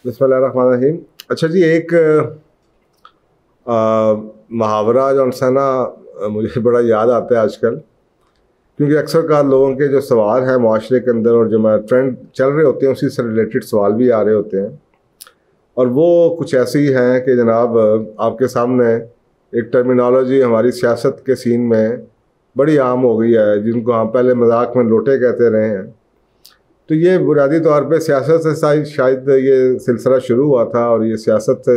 बिस्मिल्लाहिर्रहमानिर्रहीम। अच्छा जी, एक मुहावरा जो है ना, मुझे बड़ा याद आता है आजकल, क्योंकि अक्सर का लोगों के जो सवाल हैं माशरे के अंदर और जो ट्रेंड चल रहे होते हैं उसी से रिलेटेड सवाल भी आ रहे होते हैं, और वो कुछ ऐसे ही हैं कि जनाब आपके सामने एक टर्मिनोलॉजी हमारी सियासत के सीन में बड़ी आम हो गई है, जिनको हम पहले मजाक में लोटे कहते रहे हैं। तो ये बुनियादी तौर पे सियासत से शायद ये सिलसिला शुरू हुआ था, और ये सियासत से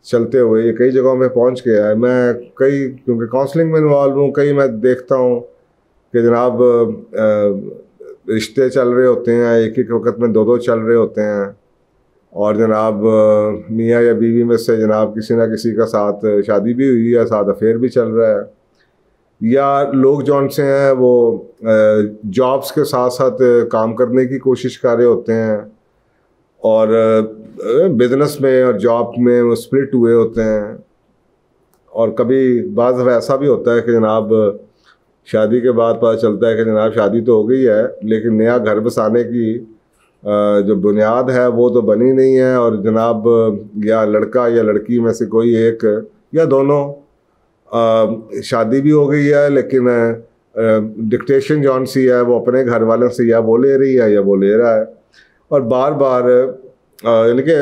चलते हुए ये कई जगहों में पहुंच गया है। मैं कई, क्योंकि काउंसलिंग में इन्वॉल्व हूँ, कई मैं देखता हूँ कि जनाब रिश्ते चल रहे होते हैं, एक एक वक्त में दो दो चल रहे होते हैं, और जनाब मियाँ या बीवी में से जनाब किसी ना किसी का साथ शादी भी हुई है, साथ अफेयर भी चल रहा है, या लोग जौन से हैं वो जॉब्स के साथ साथ काम करने की कोशिश कर रहे होते हैं, और बिजनेस में और जॉब में वो स्प्लिट हुए होते हैं। और कभी बाज़ दफ़ा ऐसा भी होता है कि जनाब शादी के बाद पता चलता है कि जनाब शादी तो हो गई है, लेकिन नया घर बसाने की जो बुनियाद है वो तो बनी नहीं है, और जनाब या लड़का या लड़की में से कोई एक या दोनों शादी भी हो गई है, लेकिन डिक्टेशन जौन सी है वो अपने घर वालों से या वो ले रही है या वो ले रहा है, और बार बार यानी कि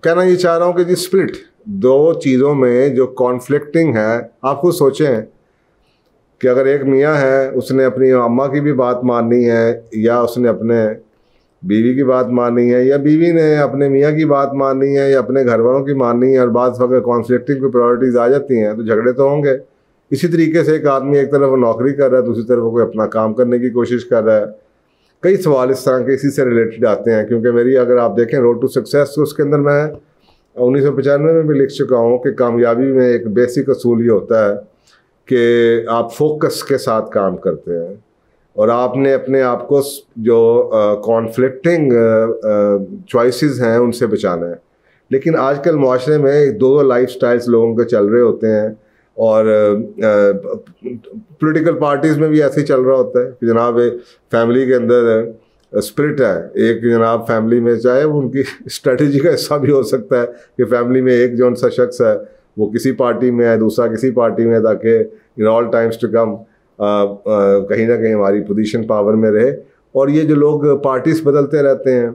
कहना ये चाह रहा हूँ कि जी स्प्लिट दो चीज़ों में जो कॉन्फ्लिक्टिंग है। आप खुद सोचें कि अगर एक मियाँ है, उसने अपनी अम्मा की भी बात माननी है, या उसने अपने बीवी की बात माननी है, या बीवी ने अपने मियाँ की बात माननी है, या अपने घर वालों की माननी है, और बाद अगर कॉन्फ्लिक्टिंग की प्रायोरिटीज़ आ जाती हैं तो झगड़े तो होंगे। इसी तरीके से एक आदमी एक तरफ नौकरी कर रहा है, दूसरी तरफ कोई अपना काम करने की कोशिश कर रहा है। कई सवाल इस तरह के इसी से रिलेटेड आते हैं, क्योंकि मेरी अगर आप देखें रोड टू सक्सेस, तो उसके अंदर मैं 1995 में भी लिख चुका हूँ कि कामयाबी में एक बेसिक असूल ये होता है कि आप फोकस के साथ काम करते हैं, और आपने अपने आप को जो कॉन्फ्लिक्टिंग चॉइसेस हैं उनसे बचाना है। लेकिन आजकल माशरे में दो दो लाइफ स्टाइल्स लोगों के चल रहे होते हैं, और पॉलिटिकल पार्टीज़ में भी ऐसे ही चल रहा होता है कि जनाब फैमिली के अंदर स्प्रिट है। एक जनाब फैमिली में, चाहे वो उनकी स्ट्रेटजी का हिस्सा भी हो सकता है कि फैमिली में एक जौन सा शख्स है वो किसी पार्टी में है, दूसरा किसी पार्टी में, ताकि in all times to come कहीं ना कहीं हमारी पोजीशन पावर में रहे। और ये जो लोग पार्टीज बदलते रहते हैं,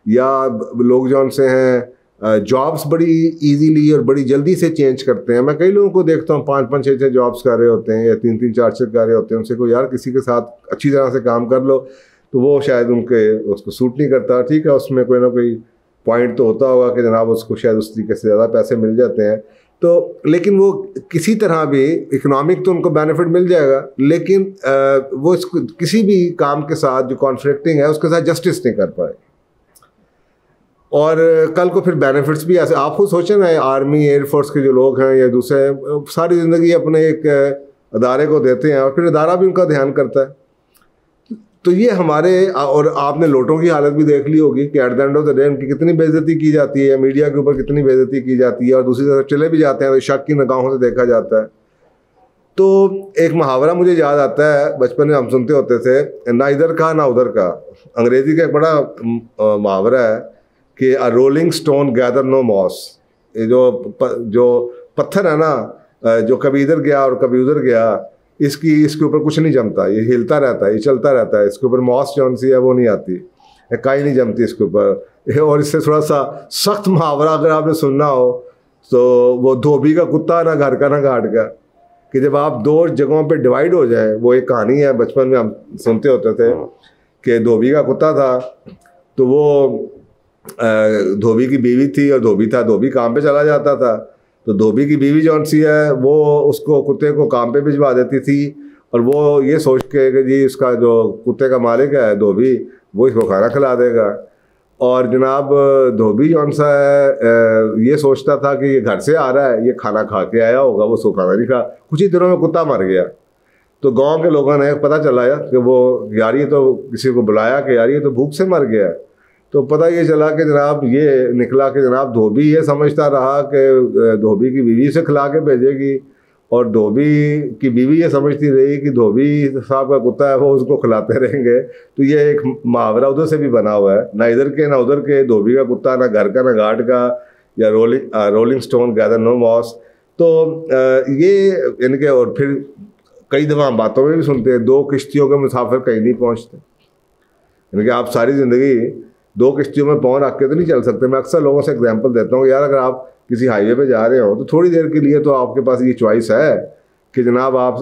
या लोग जौन से हैं जॉब्स बड़ी इजीली और बड़ी जल्दी से चेंज करते हैं। मैं कई लोगों को देखता हूँ 5-5, 6-6 जॉब्स कर रहे होते हैं, या 3-3, 4-4 कर रहे होते हैं। उनसे कोई यार किसी के साथ अच्छी तरह से काम कर लो, तो वो शायद उसको सूट नहीं करता। ठीक है, उसमें कोई ना कोई पॉइंट तो होता होगा कि जनाब उसको शायद उस तरीके से ज़्यादा पैसे मिल जाते हैं, तो लेकिन वो किसी तरह भी इकोनॉमिक तो उनको बेनिफिट मिल जाएगा, लेकिन वो किसी भी काम के साथ जो कॉन्फ्लिक्टिंग है उसके साथ जस्टिस नहीं कर पाए, और कल को फिर बेनिफिट्स भी ऐसे। आप खुद सोचें ना, आर्मी एयरफोर्स के जो लोग हैं या दूसरे सारी ज़िंदगी अपने एक अदारे को देते हैं, और फिर अदारा भी उनका ध्यान करता है। तो ये हमारे, और आपने लोटों की हालत भी देख ली होगी कि at the end of the day उनकी कितनी बेइज्जती की जाती है, मीडिया के ऊपर कितनी बेइज्जती की जाती है, और दूसरी तरफ चले भी जाते हैं तो शक की निगाहों से देखा जाता है। तो एक मुहावरा मुझे याद आता है, बचपन में हम सुनते होते थे, ना इधर का ना उधर का। अंग्रेजी का एक बड़ा मुहावरा है कि a rolling stone gather no moss. ये जो पत्थर है ना, जो कभी इधर गया और कभी उधर गया, इसके ऊपर कुछ नहीं जमता, ये हिलता रहता है, ये चलता रहता है, इसके ऊपर मॉस जौन सी है वो नहीं आती, काई नहीं जमती इसके ऊपर। और इससे थोड़ा सा सख्त मुहावरा अगर आपने सुनना हो तो वो धोबी का कुत्ता ना घर का ना घाट का, कि जब आप दो जगहों पे डिवाइड हो जाए। वो एक कहानी है, बचपन में हम सुनते होते थे कि धोबी का कुत्ता था, तो वो धोबी की बीवी थी, और धोबी काम पे चला जाता था, तो धोबी की बीवी जौन सी है वो उसको कुत्ते को काम पे भिजवा देती थी, और वो ये सोच के कि जी उसका जो कुत्ते का मालिक है धोबी, वो इसको खाना खिला देगा। और जनाब धोबी जौन सा है ये सोचता था कि ये घर से आ रहा है, ये खाना खा के आया होगा, वो उसको खाना नहीं खा। कुछ ही दिनों में कुत्ता मर गया, तो गांव के लोगों ने पता चला कि वो यार ये तो किसी को बुलाया कि यार ये तो भूख से मर गया है। तो पता ये चला कि जनाब ये निकला कि जनाब धोबी ये समझता रहा कि धोबी की बीवी से खिला के भेजेगी, और धोबी की बीवी ये समझती रही कि धोबी साहब का कुत्ता है, वो उसको खिलाते रहेंगे। तो ये एक मुहावरा उधर से भी बना हुआ है, ना इधर के ना उधर के, धोबी का कुत्ता ना घर का ना घाट का, या rolling stone gather no moss. तो ये इनके, और फिर कई दफ़ा हम बातों में भी सुनते हैं, 2 किश्तियों के मुसाफिर कहीं नहीं पहुँचते। इनके आप सारी ज़िंदगी 2 किश्तियों में पाँव रख के तो नहीं चल सकते। मैं अक्सर लोगों से एग्जाम्पल देता हूँ, यार अगर आप किसी हाईवे पे जा रहे हो तो थोड़ी देर के लिए तो आपके पास ये चॉइस है कि जनाब आप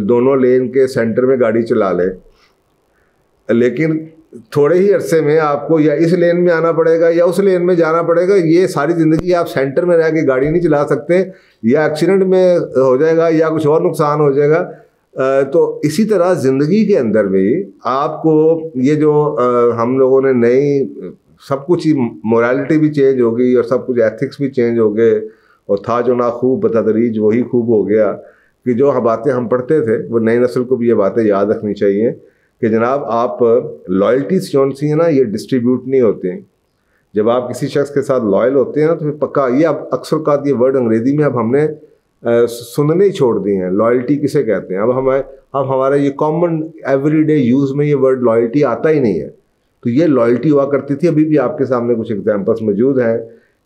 दोनों लेन के सेंटर में गाड़ी चला लें, लेकिन थोड़े ही अरसे में आपको या इस लेन में आना पड़ेगा या उस लेन में जाना पड़ेगा। ये सारी ज़िंदगी आप सेंटर में रह के गाड़ी नहीं चला सकते, या एक्सीडेंट में हो जाएगा या कुछ और नुकसान हो जाएगा। तो इसी तरह ज़िंदगी के अंदर भी आपको ये जो हम लोगों ने नई सब कुछ ही, मोरालिटी भी चेंज हो गई और सब कुछ एथिक्स भी चेंज हो गए, और था जो ना खूब बतदरीज वही खूब हो गया, कि जो बातें हम पढ़ते थे वो नई नस्ल को भी ये बातें याद रखनी चाहिए कि जनाब आप लॉयल्टीज जो सी है ना, ये डिस्ट्रीब्यूट नहीं होती हैं। जब आप किसी शख्स के साथ लॉयल होते हैं ना, तो फिर पक्का ये, अब अक्सर का ये वर्ड अंग्रेज़ी में अब हमने सुनने ही छोड़ दिए हैं। लॉयल्टी किसे कहते हैं? अब हमारा ये कॉमन एवरीडे यूज़ में ये वर्ड लॉयल्टी आता ही नहीं है। तो ये लॉयल्टी हुआ करती थी। अभी भी आपके सामने कुछ एग्जांपल्स मौजूद हैं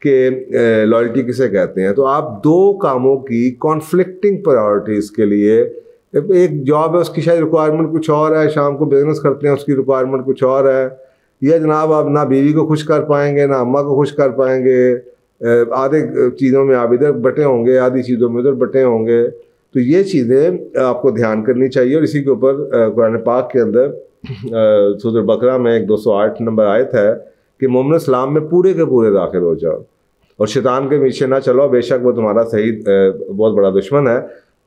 कि लॉयल्टी किसे कहते हैं। तो आप 2 कामों की कॉन्फ्लिक्टिंग प्रायोरिटीज़ के लिए, एक जॉब है उसकी शायद रिक्वायरमेंट कुछ और है, शाम को बिजनेस करते हैं उसकी रिक्वायरमेंट कुछ और है, या जनाब आप ना बीवी को खुश कर पाएंगे ना अम्मा को खुश कर पाएंगे, आधे चीज़ों में आप इधर बटे होंगे, आधी चीज़ों में उधर बटे होंगे। तो ये चीज़ें आपको ध्यान करनी चाहिए। और इसी के ऊपर कुरान पाक के अंदर सूरह बकरा में एक 208 नंबर आयत है कि मोमिन इस्लाम में पूरे के पूरे दाखिल हो जाओ और शैतान के पीछे ना चलो, बेशक वो तुम्हारा सही बहुत बड़ा दुश्मन है।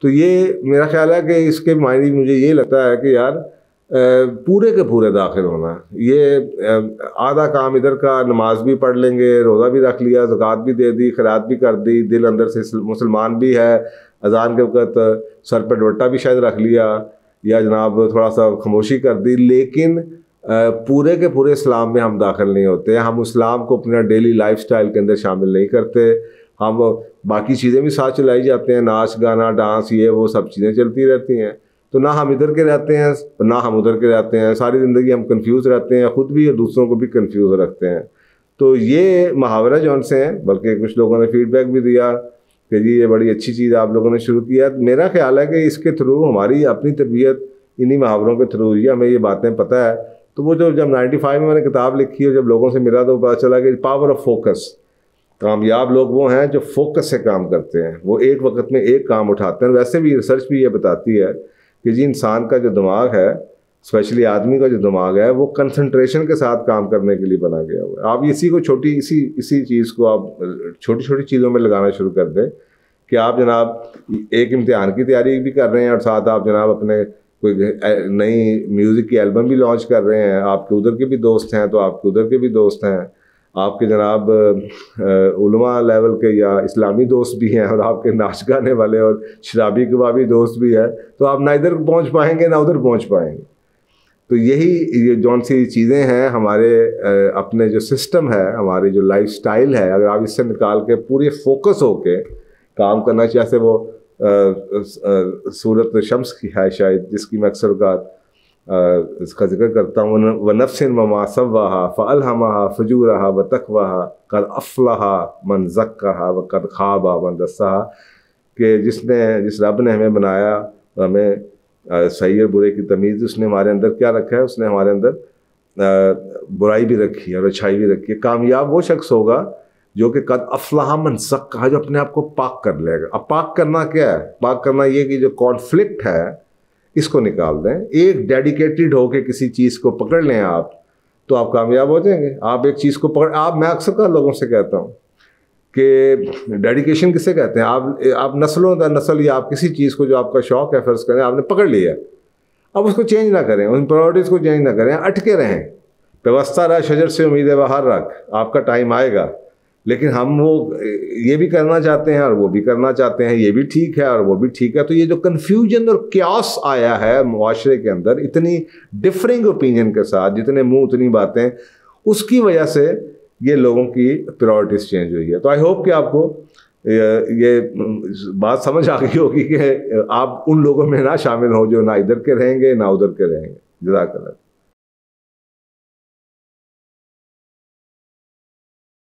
तो ये मेरा ख्याल है कि इसके मायने मुझे ये लगता है कि यार पूरे के पूरे दाखिल होना, ये आधा काम इधर का, नमाज भी पढ़ लेंगे, रोज़ा भी रख लिया, ज़कात भी दे दी, खैरात भी कर दी, दिल अंदर से मुसलमान भी है, अजान के वक़्त सर पर दुपट्टा भी शायद रख लिया, या जनाब थोड़ा सा खामोशी कर दी, लेकिन पूरे के पूरे इस्लाम में हम दाखिल नहीं होते। हम इस्लाम को अपना डेली लाइफस्टाइल के अंदर शामिल नहीं करते। हम बाकी चीज़ें भी साथ चलाई जाते हैं, नाच गाना डांस ये वो सब चीज़ें चलती रहती हैं। तो ना हम इधर के रहते हैं ना हम उधर के रहते हैं, सारी ज़िंदगी हम कंफ्यूज रहते हैं, ख़ुद भी और दूसरों को भी कंफ्यूज रखते हैं। तो ये मुहावरा जौन से हैं, बल्कि कुछ लोगों ने फीडबैक भी दिया कि जी ये बड़ी अच्छी चीज़ आप लोगों ने शुरू किया। मेरा ख्याल है कि इसके थ्रू हमारी अपनी तरबियत इन्हीं मुहावरों के थ्रू ही हमें ये बातें पता है। तो वो जब 95 में मैंने किताब लिखी और जब लोगों से मिला तो पता चला कि पावर ऑफ फोकस, कामयाब लोग वो हैं जो फोकस से काम करते हैं, वो एक वक्त में एक काम उठाते हैं। वैसे भी रिसर्च भी ये बताती है कि जी इंसान का जो दिमाग है, स्पेशली आदमी का जो दिमाग है, वो कंसंट्रेशन के साथ काम करने के लिए बना गया हुआ है। आप इसी को इसी चीज़ को आप छोटी छोटी चीज़ों में लगाना शुरू कर दें कि आप जनाब एक इम्तिहान की तैयारी भी कर रहे हैं और साथ आप जनाब अपने कोई नई म्यूज़िक की एल्बम भी लॉन्च कर रहे हैं, आपके उधर के भी दोस्त हैं तो आपके उधर के भी दोस्त हैं, आपके जनाब उलमा लेवल के या इस्लामी दोस्त भी हैं, और आपके नाच गाने वाले और शराबी कबाबी दोस्त भी हैं। तो आप ना इधर पहुंच पाएंगे ना उधर पहुंच पाएंगे। तो ये जौन सी चीज़ें हैं हमारे अपने जो सिस्टम है, हमारी जो लाइफस्टाइल है, अगर आप इससे निकाल के पूरे फोकस होके काम करना, जैसे वो सूरत शम्स की है शायद, जिसकी मैं अक्सर का इसका जिक्र करता हूँ, व नफ्सिन वमा सव्वाहा फ़अल्हमाहा फ़ुजूरहा व तक़वाहा क़द अफ़लहा मन ज़क्काहा व क़द ख़ाबा मन दस्साहा, कि जिस रब ने हमें बनाया, हमें सही और बुरे की तमीज़ उसने हमारे अंदर क्या रखा है, उसने हमारे अंदर बुराई भी रखी है और अच्छाई भी रखी है। कामयाब वो शख्स होगा जो कि कद अफ़लहा मन ज़क्काहा, जो अपने आप को पाक कर लेगा। अब पाक करना क्या है? पाक करना ये कि जो कॉन्फ्लिक्ट है इसको निकाल दें। एक डेडिकेटेड होकर किसी चीज़ को पकड़ लें आप, तो आप कामयाब हो जाएंगे। आप एक चीज़ को मैं अक्सर का लोगों से कहता हूँ कि डेडिकेशन किसे कहते हैं? आप नस्लों दर नस्ल या आप किसी चीज़ को जो आपका शौक़ है, फ़र्ज़ करें आपने पकड़ लिया, अब उसको चेंज ना करें, उन प्रायोरिटीज़ को चेंज ना करें, अटके रहें, व्यवस्था रहा शजर से उम्मीदें बाहर रख, आपका टाइम आएगा। लेकिन हम वो ये भी करना चाहते हैं और वो भी करना चाहते हैं, ये भी ठीक है और वो भी ठीक है। तो ये जो कन्फ्यूजन और क्यास आया है मुआशरे के अंदर, इतनी डिफरिंग ओपिनियन के साथ, जितने मुंह उतनी बातें, उसकी वजह से ये लोगों की प्रायोरिटीज़ चेंज हुई है। तो आई होप कि आपको ये बात समझ आ गई होगी कि आप उन लोगों में ना शामिल हो जो ना इधर के रहेंगे ना उधर के रहेंगे। जज़ाकल्लाह।